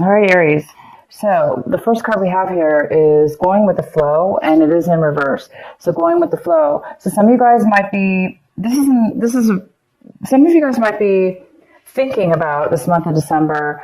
All right, Aries. So the first card we have here is going with the flow, and it is in reverse. So going with the flow. So some of you guys might be. Some of you guys might be thinking about this month of December.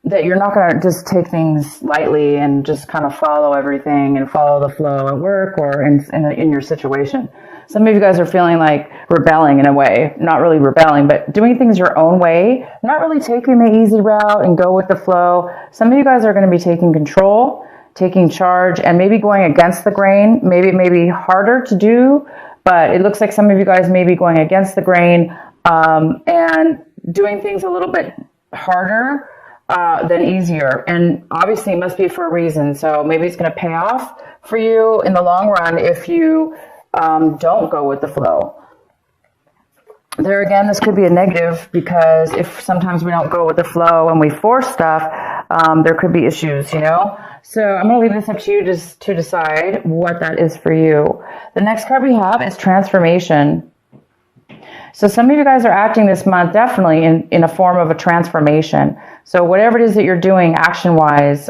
That you're not going to just take things lightly and just kind of follow everything and follow the flow at work or in your situation. Some of you guys are feeling like rebelling in a way, not really rebelling, but doing things your own way, not really taking the easy route and go with the flow. Some of you guys are going to be taking control, taking charge, and maybe going against the grain. Maybe it may be harder to do, but it looks like some of you guys may be going against the grain and doing things a little bit harder than easier. And obviously it must be for a reason. So maybe it's going to pay off for you in the long run if you don't go with the flow. There again, this could be a negative because if sometimes we don't go with the flow and we force stuff, there could be issues, you know? So I'm going to leave this up to you just to decide what that is for you. The next card we have is transformation. So some of you guys are acting this month definitely in a form of a transformation. So whatever it is that you're doing action-wise,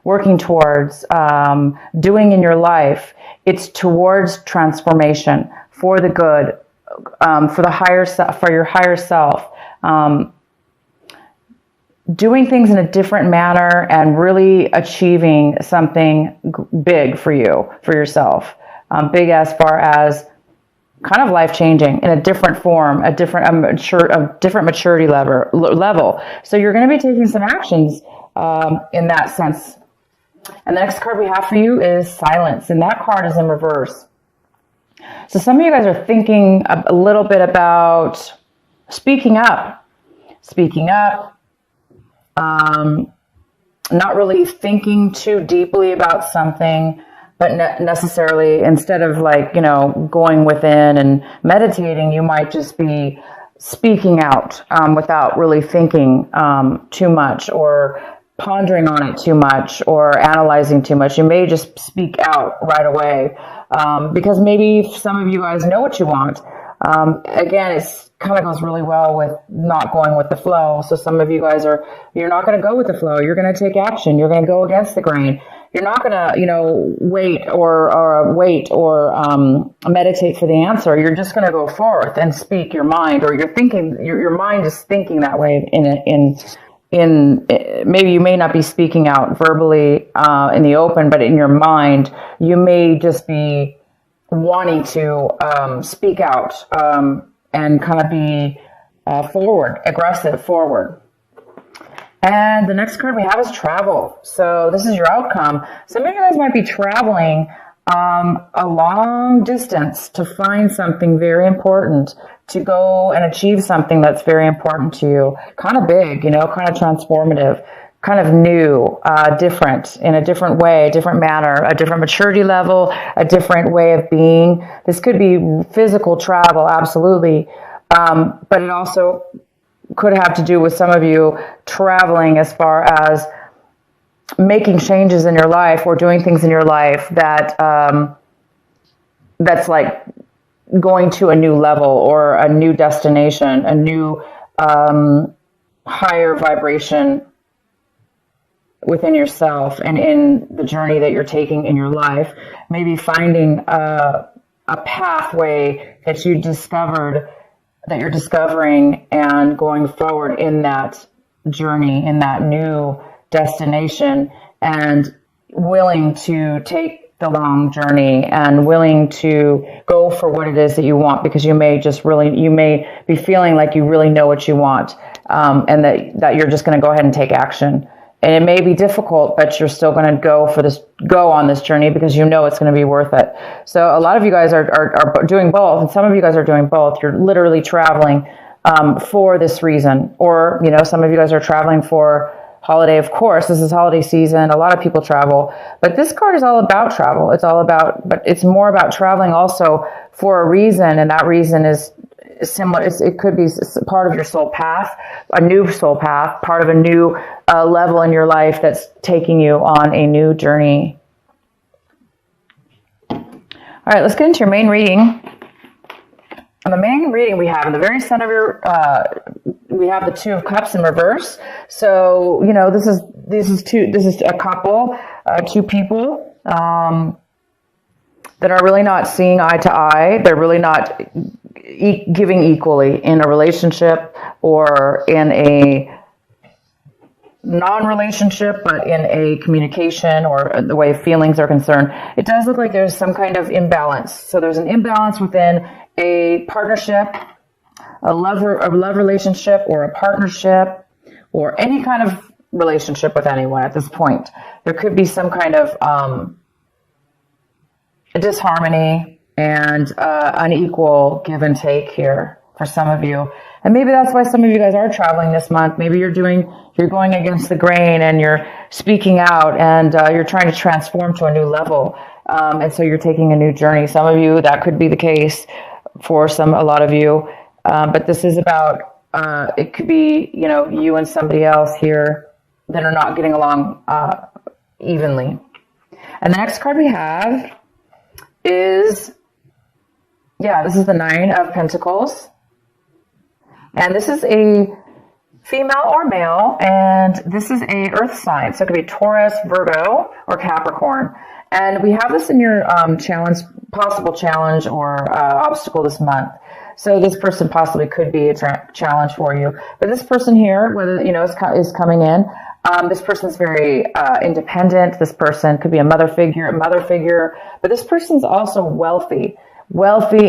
working towards, doing in your life, it's towards transformation for the good, for the higher self, for your higher self. Doing things in a different manner and really achieving something big for you, for yourself. Big as far as kind of life-changing in a different form, a different maturity level. So you're going to be taking some actions in that sense. And the next card we have for you is silence, and that card is in reverse. So some of you guys are thinking a little bit about speaking up, not really thinking too deeply about something, but necessarily instead of going within and meditating, you might just be speaking out without really thinking too much or pondering on it too much or analyzing too much. You may just speak out right away because maybe some of you guys know what you want. Again, it's kind of goes really well with not going with the flow. So some of you guys you're not going to go with the flow. You're going to take action. You're going to go against the grain. You're not going to, wait or meditate for the answer. You're just going to go forth and speak your mind, or you're thinking, your mind is thinking that way maybe you may not be speaking out verbally in the open, but in your mind, you may just be wanting to speak out and kind of be aggressive forward. And the next card we have is travel. So this is your outcome. Some of you guys might be traveling a long distance to find something very important, to go and achieve something that's very important to you. Kind of big, kind of transformative, kind of new, different, in a different way, a different manner, a different maturity level, a different way of being. This could be physical travel, absolutely. But it also could have to do with some of you traveling as far as making changes in your life or doing things in your life that's like going to a new level or a new destination, a new higher vibration within yourself and in the journey that you're taking in your life. Maybe finding a pathway that you discovered, that you're discovering, and going forward in that journey, in that new destination, and willing to take the long journey and willing to go for what it is that you want, because you may be feeling like you really know what you want, and that you're just going to go ahead and take action. And it may be difficult, but you're still going to go on this journey because you know it's going to be worth it. So a lot of you guys are doing both, and some of you guys are doing both. You're literally traveling for this reason, or some of you guys are traveling for holiday. Of course, this is holiday season. A lot of people travel, but this card is all about travel. But it's more about traveling also for a reason, and that reason is similar. It could be part of your soul path, a new soul path, part of a new level in your life that's taking you on a new journey. All right, let's get into your main reading. And the main reading we have in the very center of we have the Two of Cups in reverse. So, you know, this is a couple, two people, that are really not seeing eye to eye. They're really not giving equally in a relationship or in a non-relationship, but in a communication or the way feelings are concerned. It does look like there's some kind of imbalance. So there's an imbalance within a partnership, a love relationship, or a partnership, or any kind of relationship with anyone at this point. There could be some kind of disharmony and unequal give and take here for some of you. And maybe that's why some of you guys are traveling this month. Maybe you're going against the grain and you're speaking out and you're trying to transform to a new level. And so you're taking a new journey. Some of you, that could be the case for a lot of you. But this is about, it could be, you know, you and somebody else here that are not getting along evenly. And the next card we have is, this is the Nine of Pentacles. And this is a female or male, and this is a earth sign. So it could be Taurus, Virgo, or Capricorn. And we have this in your possible challenge or obstacle this month. So this person possibly could be a challenge for you. But this person here, whether, you know, is coming in, this person's very independent. This person could be a mother figure, but this person's also wealthy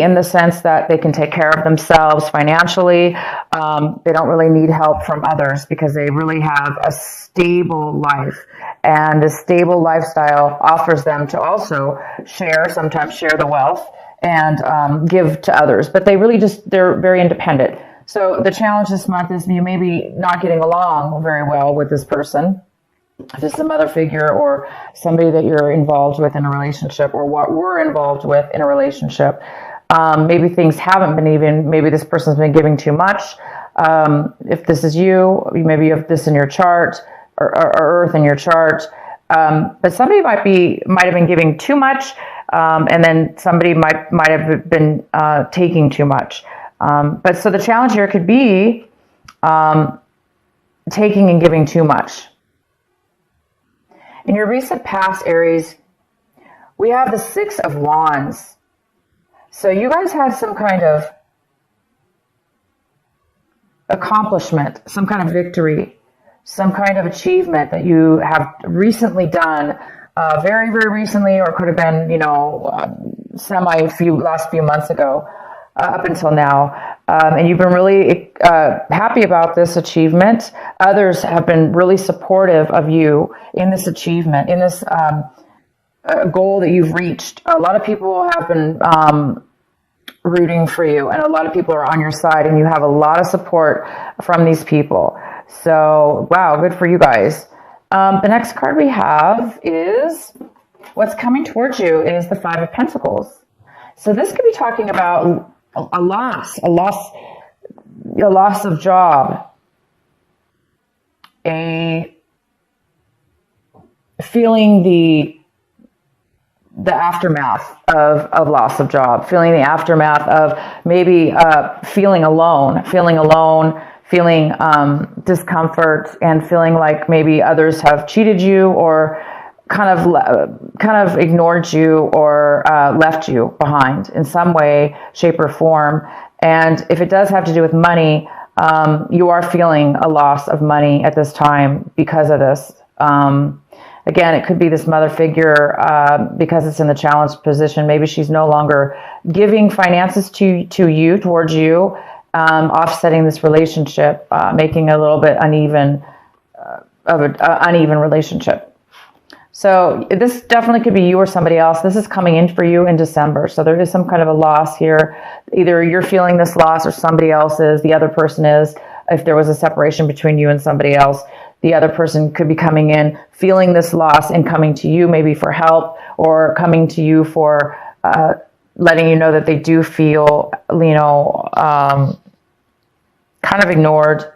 in the sense that they can take care of themselves financially. They don't really need help from others because they really have a stable life, and the stable lifestyle offers them to also sometimes share the wealth and give to others, but they're very independent. So the challenge this month is you may be not getting along very well with this person. If this is a mother figure or somebody that you're involved with in a relationship, or what we're involved with in a relationship, maybe things haven't been even. Maybe this person's been giving too much. If this is you, maybe you have this in your chart or Earth in your chart. But somebody might have been giving too much, and then somebody might have been taking too much. But so the challenge here could be taking and giving too much. In your recent past, Aries, we have the Six of Wands. So you guys had some kind of accomplishment, some kind of victory, some kind of achievement that you have recently done, very, very recently, or could have been, you know, last few months ago, up until now. And you've been really happy about this achievement. Others have been really supportive of you in this achievement, in this goal that you've reached. A lot of people have been rooting for you, and a lot of people are on your side, and you have a lot of support from these people. So, wow, good for you guys. The next card we have is what's coming towards you is the Five of Pentacles. So this could be talking about a loss of job, feeling the aftermath of loss of job, feeling the aftermath of maybe feeling alone, feeling discomfort, and feeling like maybe others have cheated you or kind of ignored you or left you behind in some way, shape, or form. And if it does have to do with money, you are feeling a loss of money at this time because of this. Again, it could be this mother figure because it's in the challenged position. Maybe she's no longer giving finances towards you, offsetting this relationship, making a little bit uneven relationship. So this definitely could be you or somebody else. This is coming in for you in December. So there is some kind of a loss here. Either you're feeling this loss or somebody else is, the other person is. If there was a separation between you and somebody else, the other person could be coming in, feeling this loss and coming to you maybe for help, or coming to you for letting you know that they do feel, you know, kind of ignored.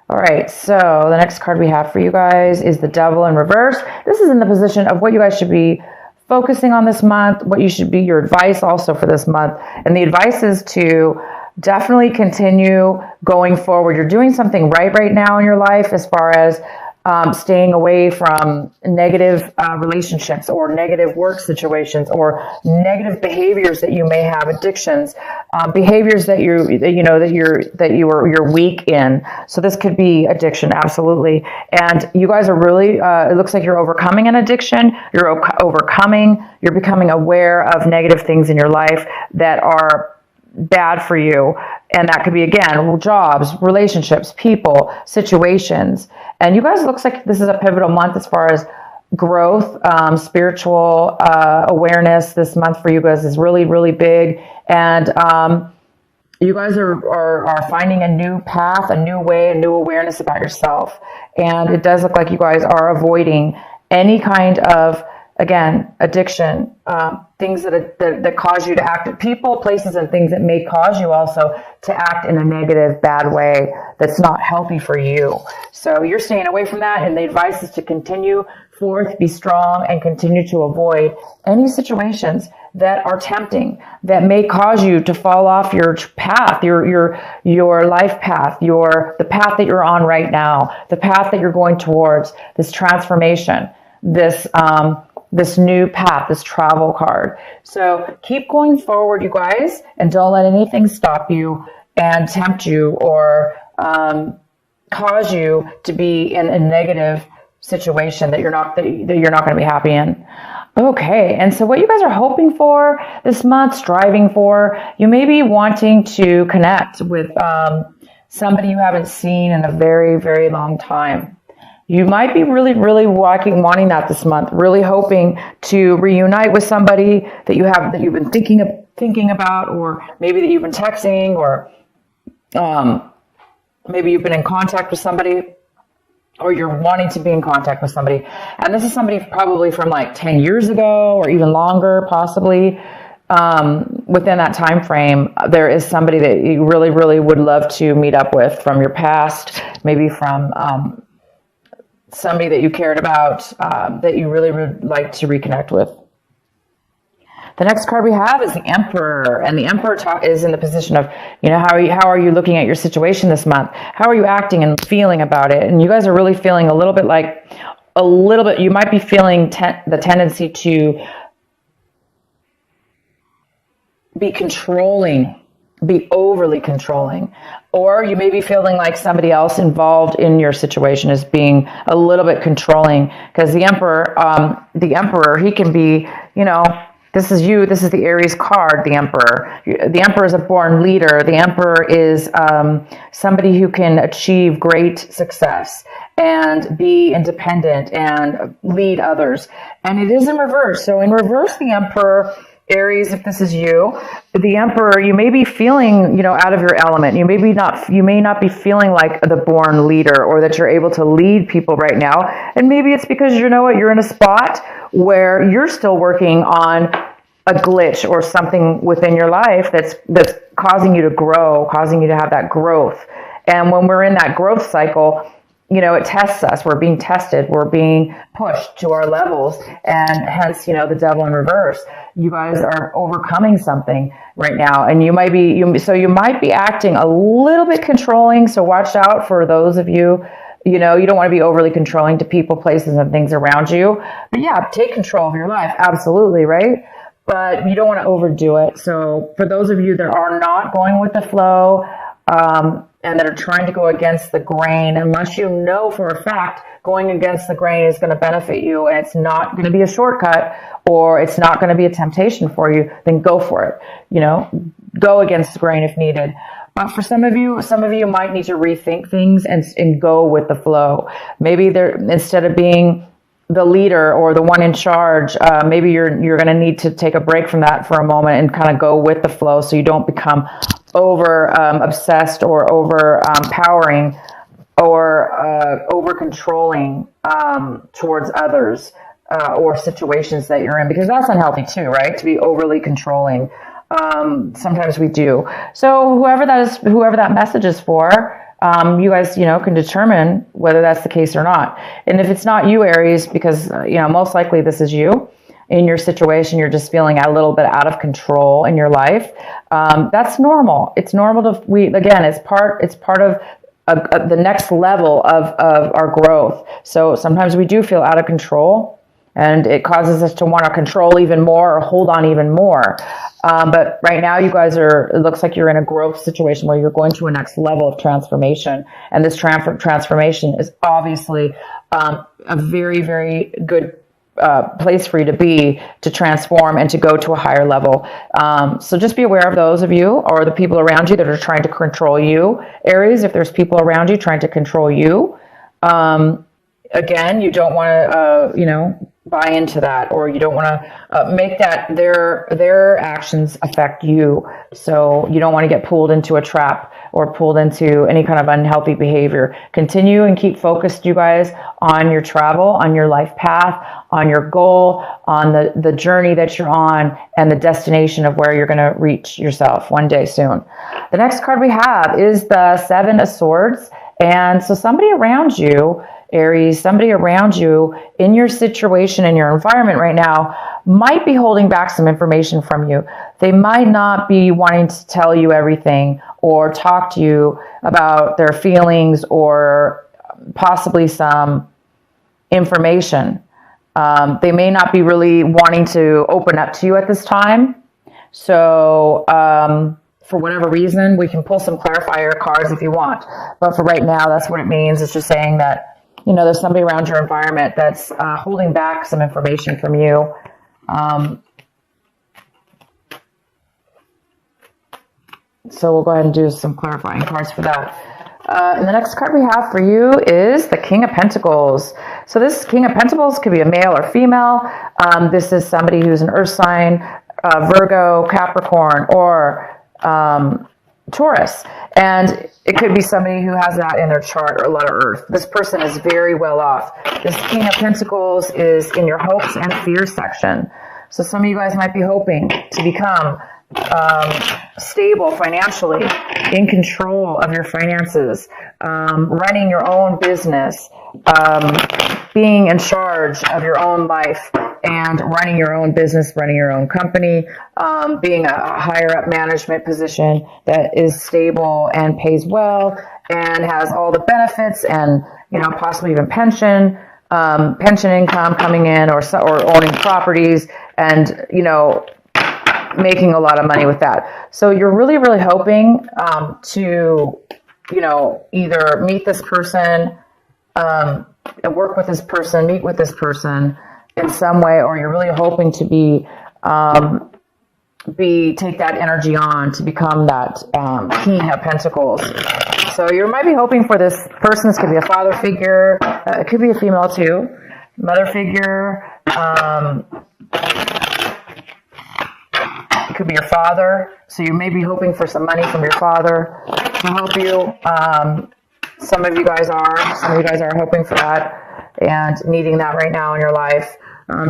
All right, so the next card we have for you guys is the Devil in reverse. This is in the position of what you guys should be focusing on this month, what you should be, your advice also for this month. And the advice is to definitely continue going forward. You're doing something right now in your life as far as staying away from negative relationships or negative work situations or negative behaviors that you may have, addictions, behaviors that you're weak in. So this could be addiction, absolutely. And you guys are really, it looks like you're overcoming an addiction. You're becoming aware of negative things in your life that are bad for you. And that could be, again, jobs, relationships, people, situations. And you guys, looks like this is a pivotal month as far as growth, spiritual awareness. This month for you guys is really, really big. And you guys are finding a new path, a new way, a new awareness about yourself. And it does look like you guys are avoiding any kind of, again, addiction, things that cause you to act, people, places, and things that may cause you also to act in a negative, bad way that's not healthy for you. So you're staying away from that, and the advice is to continue forth, be strong, and continue to avoid any situations that are tempting, that may cause you to fall off your path, your life path, the path that you're on right now, the path that you're going towards, this transformation, this new path, this travel card. So keep going forward, you guys, and don't let anything stop you and tempt you or cause you to be in a negative situation that you're not going to be happy in. Okay, and so what you guys are hoping for this month, striving for, you may be wanting to connect with somebody you haven't seen in a very, very long time. You might be really, really wanting that this month, really hoping to reunite with somebody that you've been thinking about, or maybe that you've been texting, or maybe you've been in contact with somebody, or you're wanting to be in contact with somebody. And this is somebody probably from like 10 years ago, or even longer, possibly. Within that time frame, there is somebody that you really, really would love to meet up with from your past, maybe from somebody that you cared about, that you really would like to reconnect with. The next card we have is the Emperor, and the Emperor is in the position of, how are you looking at your situation this month? How are you acting and feeling about it? And you guys are really feeling you might be feeling the tendency to be controlling, be overly controlling, or you may be feeling like somebody else involved in your situation is being a little bit controlling, because the Emperor, he can be, this is you, this is the Aries card, the Emperor. The Emperor is a born leader. The Emperor is somebody who can achieve great success and be independent and lead others. And it is in reverse. So in reverse, the Emperor, Aries, if this is you, the Emperor, you may be feeling, out of your element. You may not be feeling like the born leader, or that you're able to lead people right now. And maybe it's because you're in a spot where you're still working on a glitch or something within your life that's causing you to grow, causing you to have that growth. And when we're in that growth cycle, it tests us. We're being tested. We're being pushed to our levels, and hence, the devil in reverse. You guys are overcoming something right now, and you might be acting a little bit controlling. So watch out for those of you. You don't want to be overly controlling to people, places, and things around you. But yeah, take control of your life. Absolutely, right? But you don't want to overdo it. So for those of you that are not going with the flow, and that are trying to go against the grain, unless you know for a fact going against the grain is going to benefit you, and it's not going to be a shortcut, or it's not going to be a temptation for you, then go for it. Go against the grain if needed. But for some of you might need to rethink things and go with the flow. Maybe instead of being the leader or the one in charge, maybe you're going to need to take a break from that for a moment and kind of go with the flow, so you don't become over obsessed or over powering or over controlling towards others or situations that you're in, because that's unhealthy too, right? To be overly controlling. Sometimes we do. So whoever that message is for, you guys, can determine whether that's the case or not. And if it's not you, Aries, because, most likely this is you, in your situation, you're just feeling a little bit out of control in your life. That's normal. It's normal again, it's part of the next level of our growth. So sometimes we do feel out of control, and it causes us to want to control even more or hold on even more. But right now you guys it looks like you're in a growth situation where you're going to a next level of transformation. And this transformation is obviously a very, very good place for you to be, to transform and to go to a higher level. So just be aware of those of you or the people around you that are trying to control you. Aries, if there's people around you trying to control you, again, you don't want to, buy into that, or you don't want to make that their actions affect you. So you don't want to get pulled into a trap or pulled into any kind of unhealthy behavior. Continue and keep focused, you guys, on your travel, on your life path, on your goal, on the journey that you're on, and the destination of where you're going to reach yourself one day soon. The next card we have is the Seven of Swords. And so somebody around you, Aries, somebody around you in your situation, in your environment right now, might be holding back some information from you. They might not be wanting to tell you everything or talk to you about their feelings or possibly some information. They may not be really wanting to open up to you at this time. So, for whatever reason, we can pull some clarifier cards if you want. But for right now, that's what it means. It's just saying that, there's somebody around your environment that's holding back some information from you. So we'll go ahead and do some clarifying cards for that. And the next card we have for you is the King of Pentacles. So this King of Pentacles could be a male or female. This is somebody who's an earth sign, Virgo, Capricorn, or Taurus. And it could be somebody who has that in their chart, or a lot of earth. This person is very well off. This King of Pentacles is in your hopes and fears section. So some of you guys might be hoping to become stable financially, in control of your finances, running your own business, being in charge of your own life and running your own business, running your own company, being a higher up management position that is stable and pays well and has all the benefits and, possibly even pension income coming in, or owning properties and, making a lot of money with that. So you're really, really hoping to, either meet this person, work with this person, meet with this person in some way, or you're really hoping to take that energy on to become that King of Pentacles. So you might be hoping for this person. This could be a father figure. It could be a female too. Mother figure. It could be your father. So you may be hoping for some money from your father to help you. Some of you guys are hoping for that and needing that right now in your life,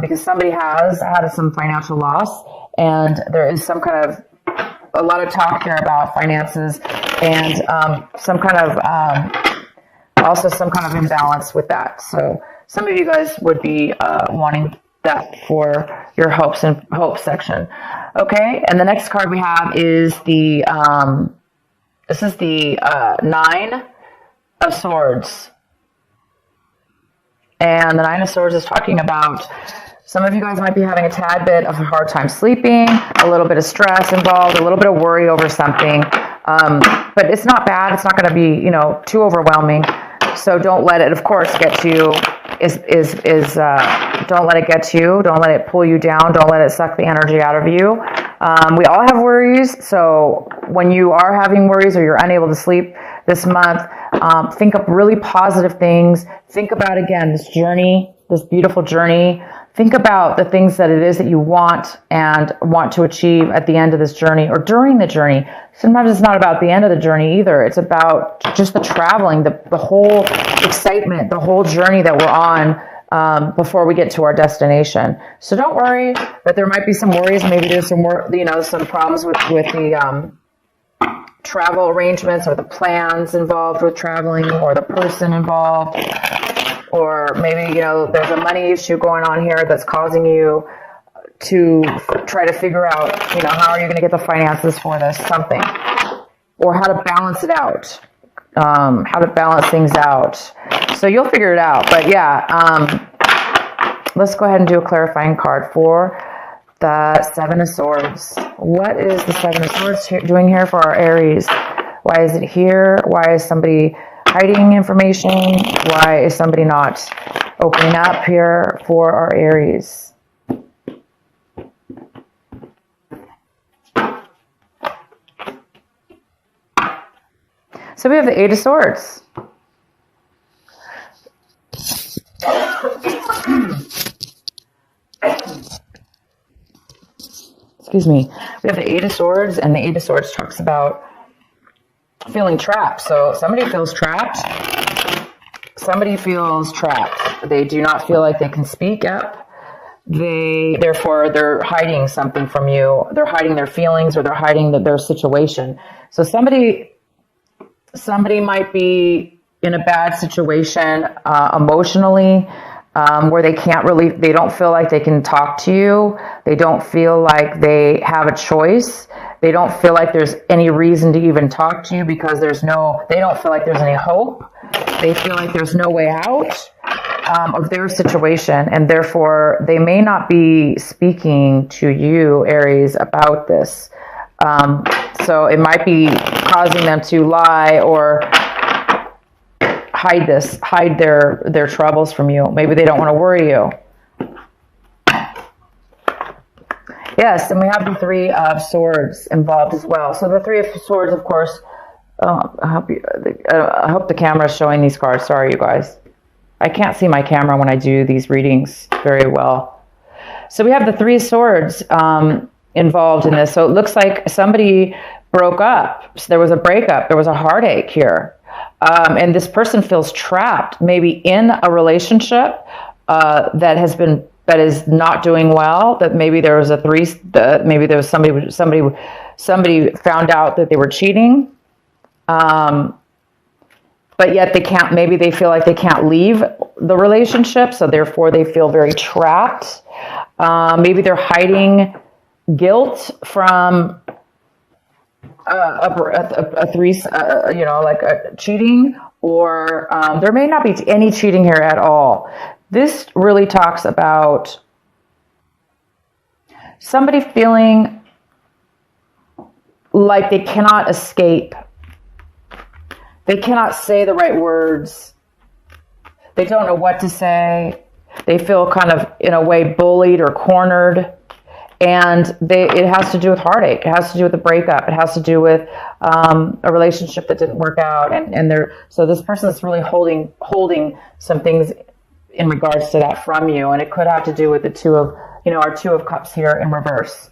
because somebody has had some financial loss, and there is a lot of talk here about finances and also some kind of imbalance with that. So some of you guys would be wanting that for your hopes section. Okay, and the next card we have is the Nine of Swords. And the Nine of Swords is talking about some of you guys might be having a tad bit of a hard time sleeping, a little bit of stress involved, a little bit of worry over something. But it's not bad. It's not going to be, too overwhelming. So don't let it, of course, get you. Don't let it get you. Don't let it pull you down. Don't let it suck the energy out of you. We all have worries. So when you are having worries or you're unable to sleep this month, think up really positive things. Think about, again, this journey, this beautiful journey. Think about the things that it is that you want to achieve at the end of this journey or during the journey. Sometimes it's not about the end of the journey either. It's about just the traveling, the whole excitement, the whole journey that we're on before we get to our destination. So don't worry, but there might be some worries. Maybe there's some some problems with the travel arrangements or the plans involved with traveling or the person involved. Or maybe, there's a money issue going on here that's causing you to try to figure out, how are you going to get the finances for this, something, or how to balance it out, how to balance things out. So you'll figure it out. But yeah, let's go ahead and do a clarifying card for the Seven of Swords. What is the Seven of Swords doing here for our Aries? Why is it here? Why is somebody hiding information? Why is somebody not opening up here for our Aries? So we have the Eight of Swords. Excuse me. We have the Eight of Swords, and the Eight of Swords talks about feeling trapped. So somebody feels trapped. Somebody feels trapped. They do not feel like they can speak up. Therefore, they're hiding something from you. They're hiding their feelings, or they're hiding their situation. So somebody might be in a bad situation emotionally, where they don't feel like they can talk to you. They don't feel like they have a choice. They don't feel like there's any reason to even talk to you because they don't feel like there's any hope. They feel like there's no way out of their situation, and therefore they may not be speaking to you, Aries, about this. So it might be causing them to lie or hide their troubles from you. Maybe they don't want to worry you. Yes, and we have the Three of Swords involved as well. So the Three of Swords, of course, I hope the camera is showing these cards. Sorry, you guys. I can't see my camera when I do these readings very well. So we have the Three of Swords involved in this. So it looks like somebody broke up. So there was a breakup. There was a heartache here. And this person feels trapped, maybe in a relationship that is not doing well. That maybe there was maybe there was somebody found out that they were cheating. But yet maybe they feel like they can't leave the relationship. So therefore they feel very trapped. Maybe they're hiding guilt from cheating, or there may not be any cheating here at all. This really talks about somebody feeling like they cannot escape. They cannot say the right words. They don't know what to say. They feel kind of, in a way, bullied or cornered. And it has to do with heartache. It has to do with a breakup. It has to do with a relationship that didn't work out. So this person is really holding some things in regards to that from you. And it could have to do with the our Two of Cups here in reverse.